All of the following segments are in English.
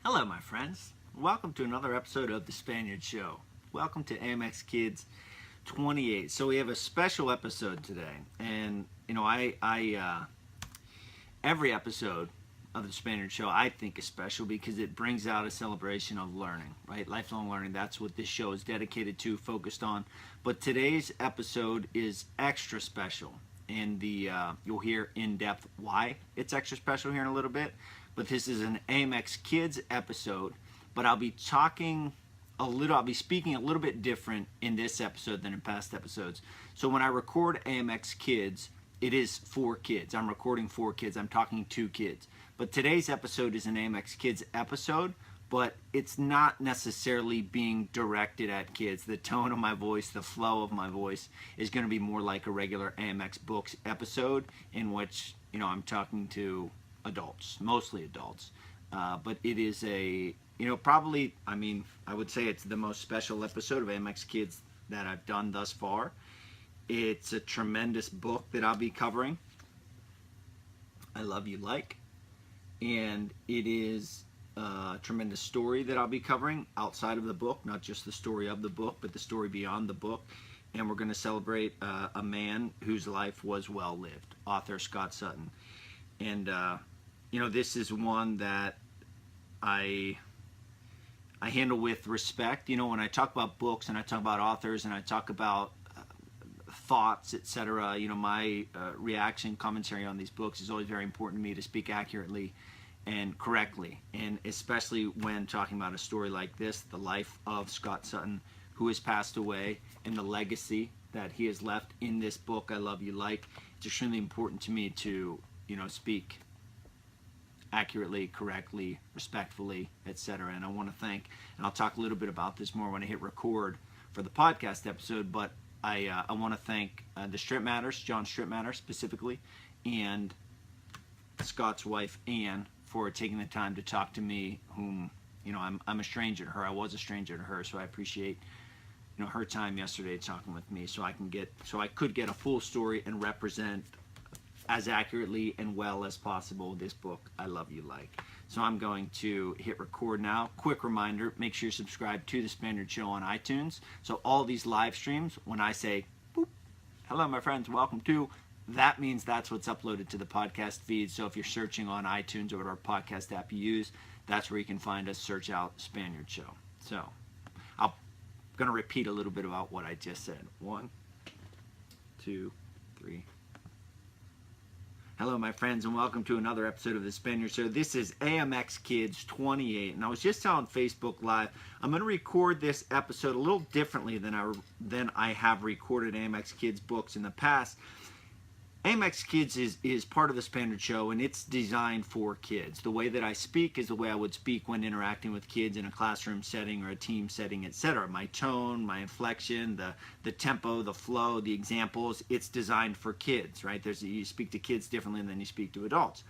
Hello, my friends. Welcome to another episode of the Spaniard Show. Welcome to AMXkids 28. So we have a special episode today, and every episode of the Spaniard Show I think is special because it brings out a celebration of learning, right? Lifelong learning. That's what this show is dedicated to, focused on. But today's episode is extra special, and you'll hear in depth why it's extra special here in a little bit. But this is an AMXkids episode, but I'll be speaking a little bit different in this episode than in past episodes. So when I record AMXkids, it is for kids. I'm recording for kids. I'm talking to kids. But today's episode is an AMXkids episode, but it's not necessarily being directed at kids. The tone of my voice, the flow of my voice is going to be more like a regular AMX Books episode in which, I'm talking to adults, mostly adults. But it is I would say it's the most special episode of AMXkids that I've done thus far. It's a tremendous book that I'll be covering. I Love You Like. And it is a tremendous story that I'll be covering outside of the book, not just the story of the book, but the story beyond the book. And we're going to celebrate a man whose life was well lived, author Scott Sutton. And this is one that I handle with respect. When I talk about books and I talk about authors and I talk about thoughts, etc., my reaction, commentary on these books is always very important to me to speak accurately and correctly. And especially when talking about a story like this, the life of Scott Sutton, who has passed away, and the legacy that he has left in this book, I Love You Like. It's extremely important to me to speak accurately, correctly, respectfully, etc. And I want to thank, and I'll talk a little bit about this more when I hit record for the podcast episode, but I want to thank the Strip Matters, John Strip Matters specifically, and Scott's wife, Anne, for taking the time to talk to me, whom, I'm a stranger to her. I was a stranger to her, so I appreciate, her time yesterday talking with me so I could get a full story and represent as accurately and well as possible this book, I Love You Like. So I'm going to hit record now. Quick reminder, make sure you subscribe to the Spaniard Show on iTunes. So all these live streams, when I say, boop, hello my friends, welcome to, that means that's what's uploaded to the podcast feed. So if you're searching on iTunes or whatever podcast app you use, that's where you can find us, search out Spaniard Show. So I'm going to repeat a little bit about what I just said. 1, 2, 3. Hello, my friends, and welcome to another episode of the Spaniard Show. This is AMXkids 28, and I was just telling Facebook Live, I'm going to record this episode a little differently than I have recorded AMXkids books in the past. AMXkids is part of the Spaniard Show, and it's designed for kids. The way that I speak is the way I would speak when interacting with kids in a classroom setting or a team setting, etc. My tone, my inflection, the tempo, the flow, the examples, it's designed for kids, right? You speak to kids differently than you speak to adults.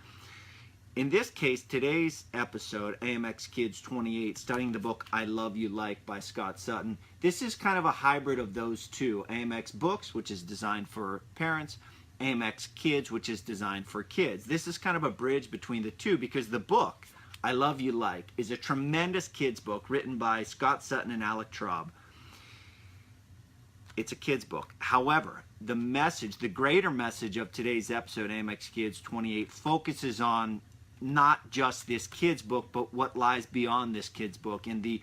In this case, today's episode, AMXkids 28, studying the book I Love You Like by Scott Sutton, this is kind of a hybrid of those two. AMX Books, which is designed for parents, AMXkids, which is designed for kids. This is kind of a bridge between the two because the book, I Love You Like, is a tremendous kids book written by Scott Sutton and Alec Traub. It's a kids book. However, the greater message of today's episode, AMXkids 28, focuses on not just this kids book, but what lies beyond this kids book and the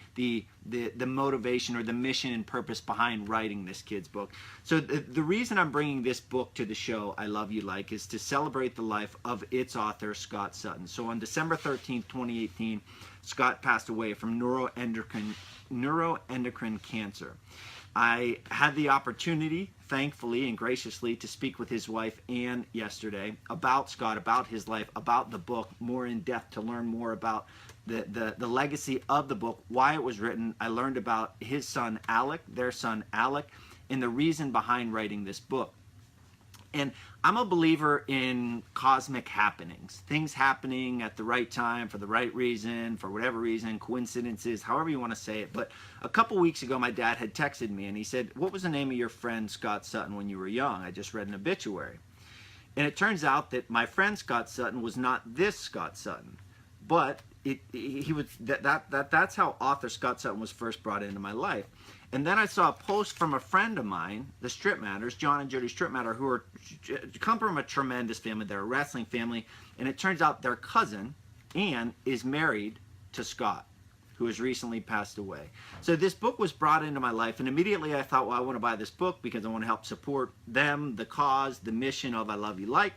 motivation or the mission and purpose behind writing this kids book. So the reason I'm bringing this book to the show, I Love You Like, is to celebrate the life of its author, Scott Sutton. So on December 13th, 2018, Scott passed away from neuroendocrine cancer. I had the opportunity, thankfully and graciously, to speak with his wife, Anne, yesterday about Scott, about his life, about the book, more in depth to learn more about the legacy of the book, why it was written. I learned about his son, Alec, their son, Alec, and the reason behind writing this book. And I'm a believer in cosmic happenings, things happening at the right time, for the right reason, for whatever reason, coincidences, however you want to say it. But a couple weeks ago, my dad had texted me and he said, what was the name of your friend Scott Sutton when you were young? I just read an obituary. And it turns out that my friend Scott Sutton was not this Scott Sutton, but he was that's how author Scott Sutton was first brought into my life. And then I saw a post from a friend of mine, the Strip Matters, John and Jody Strip Matter, who come from a tremendous family. They're a wrestling family, and it turns out their cousin Ann is married to Scott, who has recently passed away. So this book was brought into my life, and immediately I thought, well, I want to buy this book because I want to help support them, the cause, the mission of I Love You Like.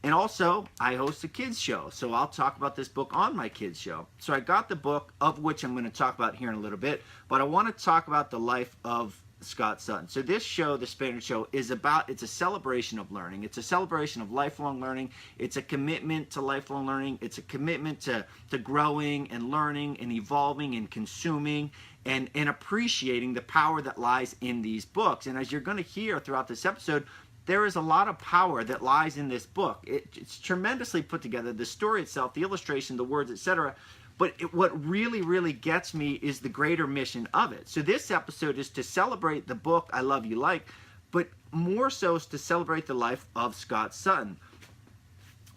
And also, I host a kids show, so I'll talk about this book on my kids show. So I got the book, of which I'm going to talk about here in a little bit, but I want to talk about the life of Scott Sutton. So this show, the Spaniard Show, it's a celebration of learning. It's a celebration of lifelong learning. It's a commitment to lifelong learning. It's a commitment to growing and learning and evolving and consuming and appreciating the power that lies in these books. And as you're going to hear throughout this episode, there is a lot of power that lies in this book. It's tremendously put together. The story itself, the illustration, the words, etc. But what really, really gets me is the greater mission of it. So this episode is to celebrate the book I Love You Like, but more so is to celebrate the life of Scott Sutton.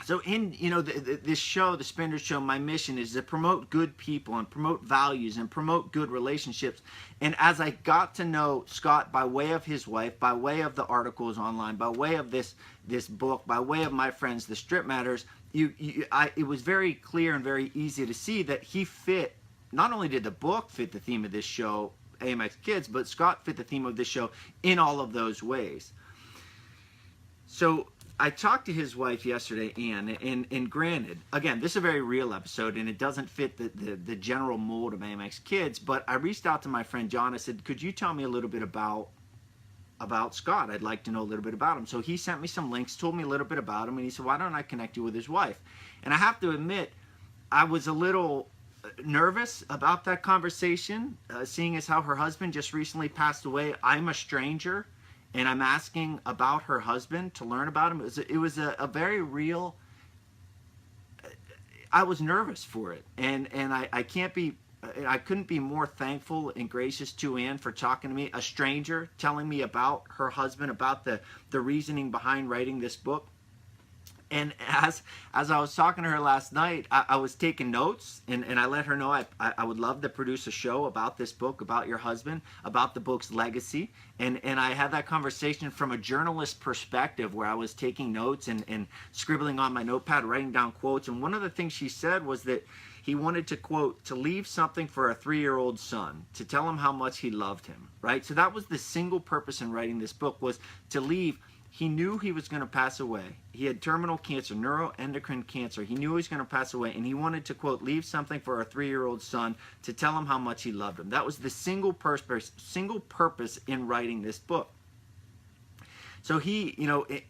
So in this show, the Spaniard Show, my mission is to promote good people and promote values and promote good relationships. And as I got to know Scott by way of his wife, by way of the articles online, by way of this book, by way of my friends, the Strip Matters, it was very clear and very easy to see that he fit. Not only did the book fit the theme of this show, AMXkids, but Scott fit the theme of this show in all of those ways. So I talked to his wife yesterday, Ann, and granted, again, this is a very real episode, and it doesn't fit the general mold of AMXkids, but I reached out to my friend John. I said, could you tell me a little bit about Scott? I'd like to know a little bit about him. So he sent me some links, told me a little bit about him, and he said, why don't I connect you with his wife? And I have to admit, I was a little nervous about that conversation, seeing as how her husband just recently passed away. I'm a stranger, and I'm asking about her husband to learn about him. It was a very real. I was nervous for it, and I couldn't be more thankful and gracious to Ann for talking to me, a stranger, telling me about her husband, about the reasoning behind writing this book. And as I was talking to her last night, I was taking notes, and I let her know I would love to produce a show about this book, about your husband, about the book's legacy. And I had that conversation from a journalist perspective where I was taking notes and scribbling on my notepad, writing down quotes. And one of the things she said was that he wanted to, quote, to leave something for a 3-year-old son, to tell him how much he loved him, right? So that was the single purpose in writing this book, was to leave. He knew he was going to pass away. He had terminal cancer, neuroendocrine cancer. He knew he was going to pass away, and he wanted to, quote, leave something for a 3-year-old son to tell him how much he loved him. That was the single purpose in writing this book. So he,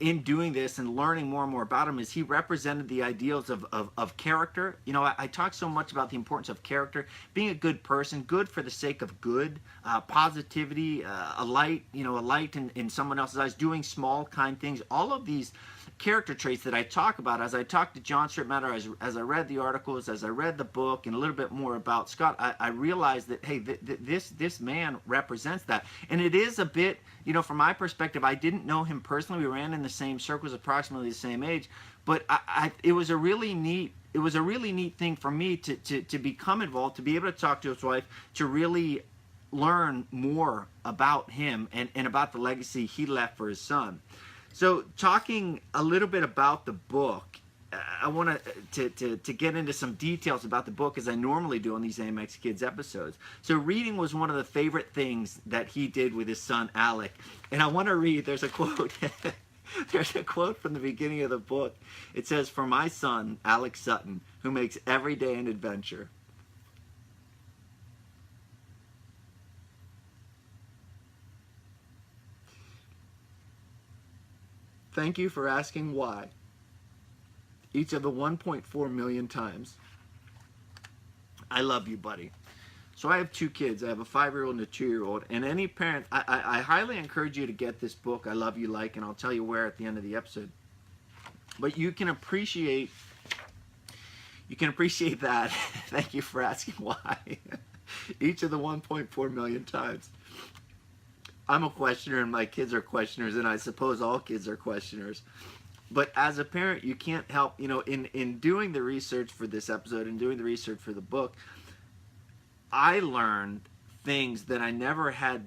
in doing this and learning more and more about him, is he represented the ideals of character. I talk so much about the importance of character, being a good person, good for the sake of good, positivity, a light in someone else's eyes, doing small, kind things. All of these character traits that I talk about as I talked to John Strip Matter, as I read the articles, as I read the book, and a little bit more about Scott, I realized that, hey, this man represents that. And it is a bit, from my perspective, I didn't know him personally. We ran in the same circles, approximately the same age, but it was a really neat thing for me to become involved, to be able to talk to his wife, to really learn more about him and about the legacy he left for his son. So talking a little bit about the book, I want to get into some details about the book, as I normally do on these AMXkids episodes. So reading was one of the favorite things that he did with his son, Alec. And I want to read, there's a quote. There's a quote from the beginning of the book. It says, "For my son, Alec Sutton, who makes every day an adventure." Thank you for asking why each of the 1.4 million times. I love you, buddy. So I have 2 kids. I have a 5-year-old and a 2-year-old. And any parent, I highly encourage you to get this book, I Love You Like, and I'll tell you where at the end of the episode. But you can appreciate that. Thank you for asking why. Each of the 1.4 million times. I'm a questioner, and my kids are questioners, and I suppose all kids are questioners. but as a parent, you can't help, in doing the research for this episode and doing the research for the book, I learned things that I never had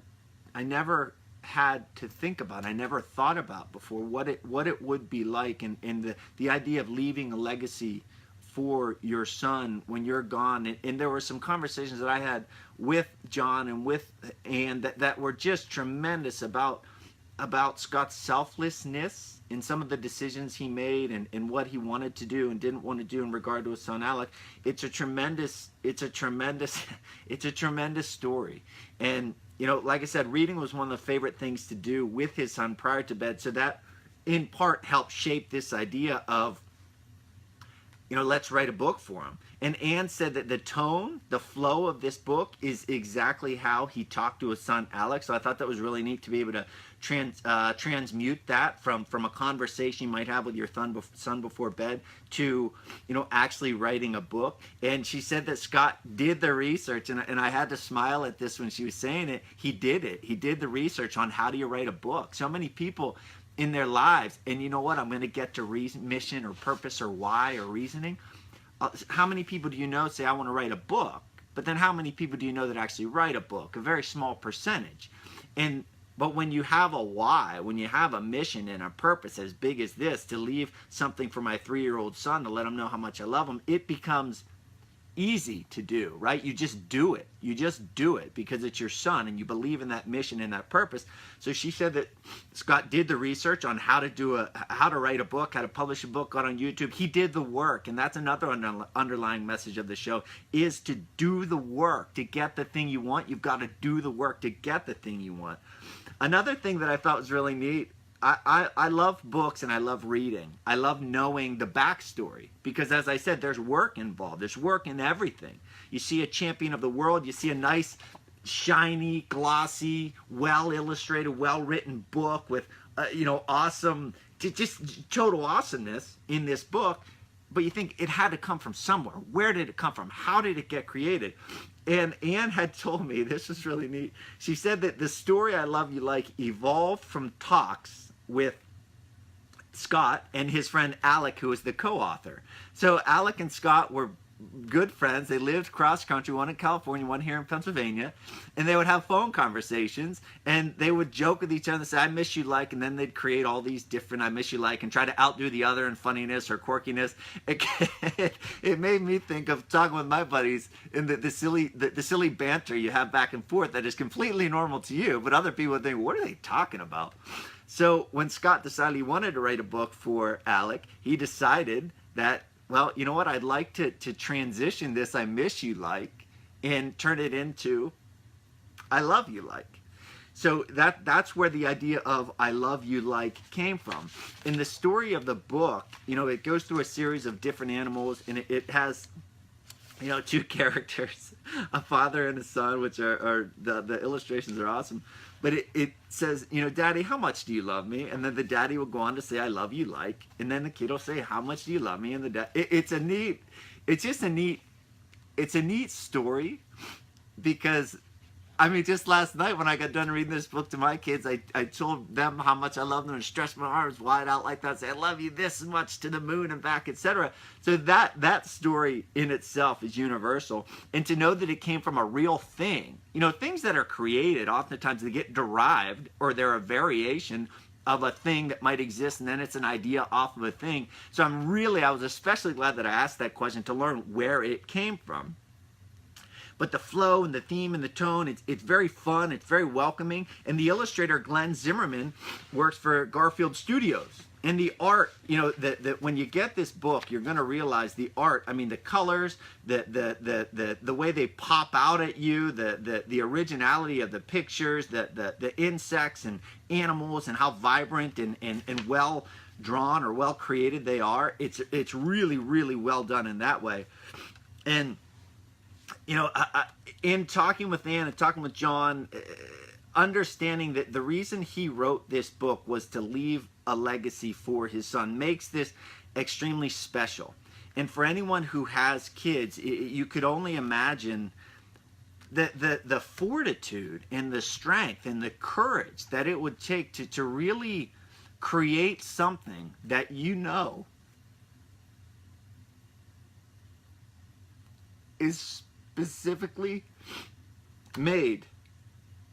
to think about. I never thought about before what it would be like, and the idea of leaving a legacy for your son when you're gone. And there were some conversations that I had with John and with Anne that were just tremendous about Scott's selflessness in some of the decisions he made and what he wanted to do and didn't want to do in regard to his son Alec. It's a tremendous story. And like I said, reading was one of the favorite things to do with his son prior to bed. So that in part helped shape this idea of, let's write a book for him. And Anne said that the tone, the flow of this book is exactly how he talked to his son Alex. So I thought that was really neat to be able to transmute that from a conversation you might have with your son before bed to, actually writing a book. And she said that Scott did the research, and I had to smile at this when she was saying it. He did it. He did the research on how do you write a book. So many people in their lives, and you know what, I'm going to get to mission or purpose or why or reasoning. How many people do you know say, I want to write a book? But then how many people do you know that actually write a book? A very small percentage. But when you have a why, when you have a mission and a purpose as big as this, to leave something for my 3-year-old son, to let him know how much I love him, it becomes easy to do, right? You just do it. You just do it because it's your son and you believe in that mission and that purpose. So she said that Scott did the research on how to write a book, how to publish a book, got on YouTube. He did the work, and that's another underlying message of the show, is to do the work. To get the thing you want, you've got to do the work to get the thing you want. Another thing that I thought was really neat, I love books and I love reading. I love knowing the backstory because, as I said, there's work involved. There's work in everything. You see a champion of the world. You see a nice, shiny, glossy, well-illustrated, well-written book with, awesome, just total awesomeness in this book. But you think it had to come from somewhere. Where did it come from? How did it get created? And Anne had told me, this was really neat. She said that the story I Love You Like evolved from talks with Scott and his friend Alec, who was the co-author. So Alec and Scott were good friends. They lived cross country, one in California, one here in Pennsylvania, and they would have phone conversations, and they would joke with each other and say, I miss you like, and then they'd create all these different I miss you like and try to outdo the other in funniness or quirkiness. It made me think of talking with my buddies and the silly banter you have back and forth that is completely normal to you, but other people would think, what are they talking about? So when Scott decided he wanted to write a book for Alec, he decided that, well, you know what, I'd like to transition this I miss you like and turn it into I love you like. So that's where the idea of I love you like came from. In the story of the book, it goes through a series of different animals, and it has, 2 characters, a father and a son, which are the illustrations are awesome. But it says, Daddy, how much do you love me? And then the daddy will go on to say, I love you like. And then the kid will say, how much do you love me? And it's a neat story because, just last night when I got done reading this book to my kids, I told them how much I love them and stretched my arms wide out like that, say, I love you this much to the moon and back, etc. So that story in itself is universal. And to know that it came from a real thing, things that are created, oftentimes they get derived or they're a variation of a thing that might exist, and then it's an idea off of a thing. So I was especially glad that I asked that question to learn where it came from. But the flow and the theme and the tone, it's very fun, it's very welcoming. And the illustrator, Glenn Zimmerman, works for Garfield Studios. And the art, that when you get this book, you're going to realize the art, the colors, the way they pop out at you, the originality of the pictures, the insects and animals and how vibrant and well drawn or well created they are. It's really, really well done in that way. And in talking with Anne and talking with John, understanding that the reason he wrote this book was to leave a legacy for his son makes this extremely special. And for anyone who has kids, you could only imagine the fortitude and the strength and the courage that it would take to really create something that you know is specifically made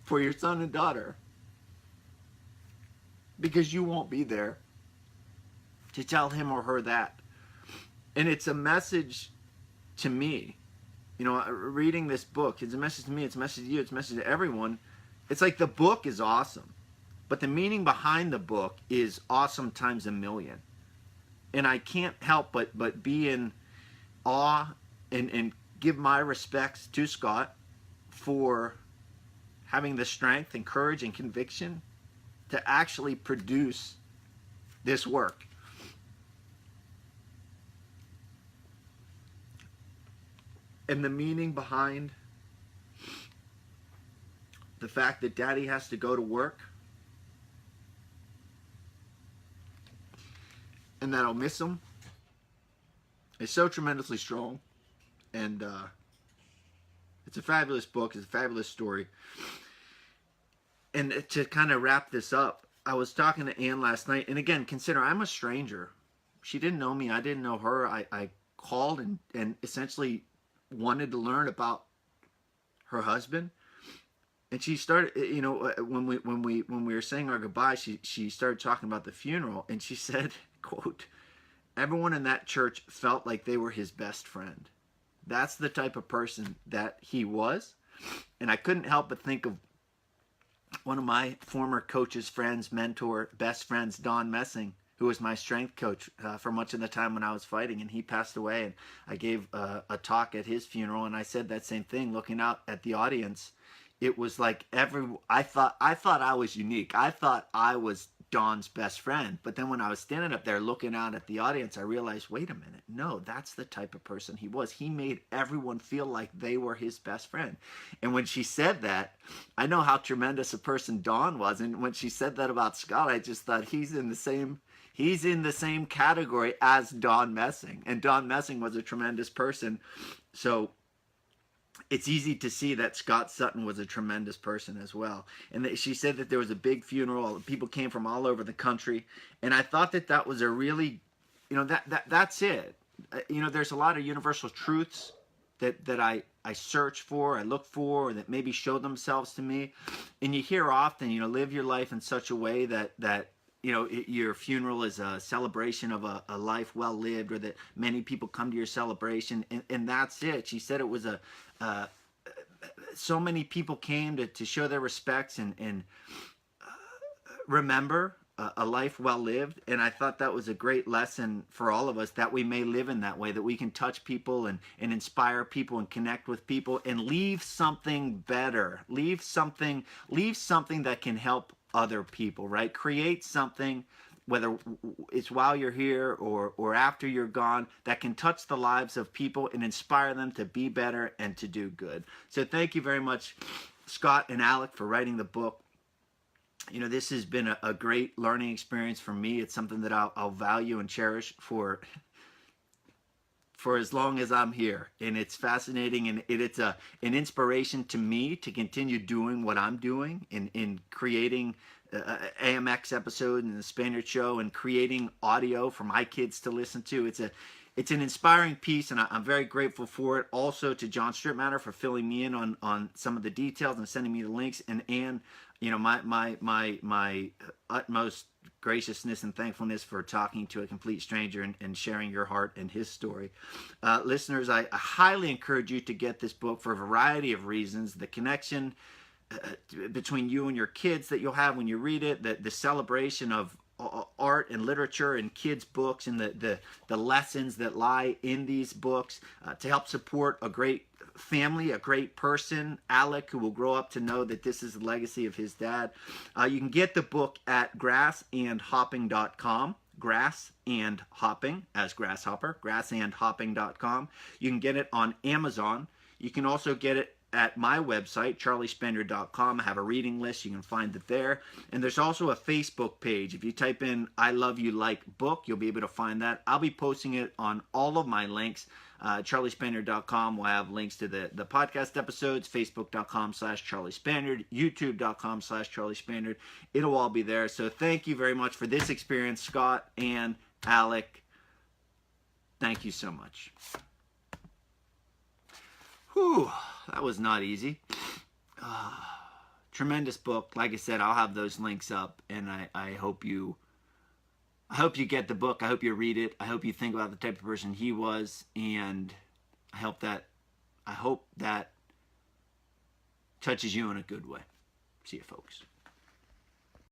for your son and daughter, because you won't be there to tell him or her that. And it's a message to me. You know, reading this book, it's a message to me, it's a message to you, it's a message to everyone. It's like the book is awesome, but the meaning behind the book is awesome times a million. And I can't help but be in awe and give my respects to Scott for having the strength and courage and conviction to actually produce this work. And the meaning behind the fact that Daddy has to go to work and that I'll miss him is so tremendously strong. And it's a fabulous book. It's a fabulous story. And to kind of wrap this up, I was talking to Ann last night. And again, consider I'm a stranger. She didn't know me. I didn't know her. I called and essentially wanted to learn about her husband. And she started, you know, when we were saying our goodbye, she started talking about the funeral. And she said, quote, "Everyone in that church felt like they were his best friend." That's the type of person that he was. And I couldn't help but think of one of my former coach's friends, mentor, best friends, Don Messing, who was my strength coach for much of the time when I was fighting. And he passed away. And I gave a talk at his funeral. And I said that same thing, looking out at the audience. It was like I thought I was unique. I thought I was Don's best friend. But then when I was standing up there looking out at the audience, I realized, wait a minute, no, that's the type of person he was. He made everyone feel like they were his best friend. And when she said that, I know how tremendous a person Don was. And when she said that about Scott, I just thought he's in the same category as Don Messing. And Don Messing was a tremendous person. So it's easy to see that Scott Sutton was a tremendous person as well. And she said that there was a big funeral. People came from all over the country. And I thought that that was a really, you know, that's it. You know, there's a lot of universal truths that I search for, I look for, or that maybe show themselves to me. And you hear often, you know, live your life in such a way that you know, your funeral is a celebration of a life well lived, or that many people come to your celebration, and that's it. She said it was so many people came to show their respects and remember a life well lived. And I thought that was a great lesson for all of us, that we may live in that way, that we can touch people and inspire people and connect with people and leave something better, leave something that can help other people, right? Create something, whether it's while you're here or after you're gone, that can touch the lives of people and inspire them to be better and to do good. So thank you very much, Scott and Alec, for writing the book. You know, this has been a great learning experience for me. It's something that I'll value and cherish for as long as I'm here. And it's fascinating, and it's an inspiration to me to continue doing what I'm doing in creating AMX episode and the Spaniard Show, and creating audio for my kids to listen to. It's an inspiring piece, and I'm very grateful for it. Also to John Stripmatter for filling me in on some of the details and sending me the links, and you know, my utmost graciousness and thankfulness for talking to a complete stranger and sharing your heart and his story. Listeners, I highly encourage you to get this book for a variety of reasons. The connection between you and your kids that you'll have when you read it, the celebration of art and literature and kids' books, and the lessons that lie in these books, to help support a great family, a great person, Alec, who will grow up to know that this is the legacy of his dad. You can get the book at grassandhopping.com. Grass and Hopping, as grasshopper, grassandhopping.com. You can get it on Amazon. You can also get it at my website, charliespaniard.com. I have a reading list. You can find it there. And there's also a Facebook page. If you type in I Love You Like Book, you'll be able to find that. I'll be posting it on all of my links. CharlieSpaniard.com will have links to the podcast episodes, Facebook.com/CharlieSpaniard, YouTube.com/CharlieSpaniard. It'll all be there. So thank you very much for this experience, Scott and Alec. Thank you so much. Whew, that was not easy. Tremendous book. Like I said, I'll have those links up, and I hope you get the book. I hope you read it. I hope you think about the type of person he was, and I hope that touches you in a good way. See you, folks.